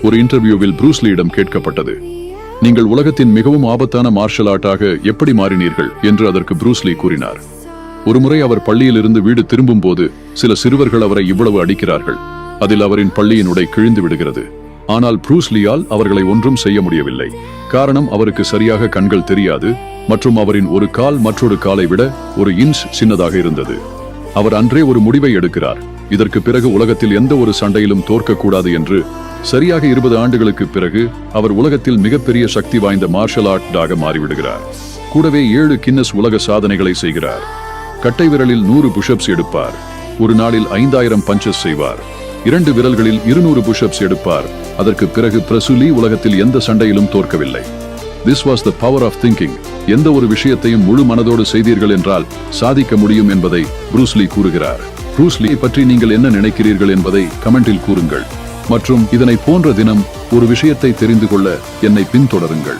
ஒரு இன்டர்வியூவில் ப்ரூஸ்லியிடம் கேட்கப்பட்டது, நீங்கள் உலகத்தின் மிகவும் ஆபத்தான மார்ஷல் ஆர்ட்டாக எப்படி மாறினீர்கள் என்று. அதற்கு ப்ரூஸ்லி கூறினார், ஒருமுறை அவர் பள்ளியிலிருந்து வீடு திரும்பும் போது சில சிறுவர்கள் அவரை இவ்வளவு அடிக்கிறார்கள், அதில் அவரின் பள்ளியின் உடை கிழிந்து விடுகிறது. ஆனால் ப்ரூஸ்லியால் அவர்களை ஒன்றும் செய்ய முடியவில்லை. காரணம், அவருக்கு சரியாக கண்கள் தெரியாது மற்றும் அவரின் ஒரு கால் மற்றொரு காலை விட ஒரு இன்ச் சின்னதாக இருந்தது. அவர் அன்றே ஒரு முடிவை எடுக்கிறார், இதற்கு பிறகு உலகத்தில் எந்த ஒரு சண்டையிலும் தோற்கக்கூடாது என்று. சரியாக 20 ஆண்டுகளுக்கு பிறகு அவர் உலகத்தில் மிகப்பெரிய சக்தி வாய்ந்த மார்ஷல் ஆர்ட்டாக மாறிவிடுகிறார். கூடவே 7 கின்னஸ் உலக சாதனைகளை செய்கிறார். கட்டை விரலில் 100 புஷ்அப்ஸ் எடுப்பார். ஒரு நாளில் 5000 பஞ்சஸ் செய்வார். 2 விரல்களில் 200 புஷ்அப்ஸ் எடுப்பார். அதற்கு பிறகு பிரசுலி உலகத்தில் எந்த சண்டையிலும் தோற்கவில்லை. This was the power of thinking. எந்த ஒரு விஷயத்தையும் முழு மனதோடு செய்தீர்கள் என்றால் சாதிக்க முடியும் என்பதை ப்ரூஸ்லி கூறுகிறார். ப்ரூஸ்லி பற்றி நீங்கள் என்ன நினைக்கிறீர்கள் என்பதை கமெண்டில் கூறுங்கள். மற்றும் இதனை போன்ற தினம் ஒரு விஷயத்தை தெரிந்து கொள்ள என்னை பின்தொடருங்கள்.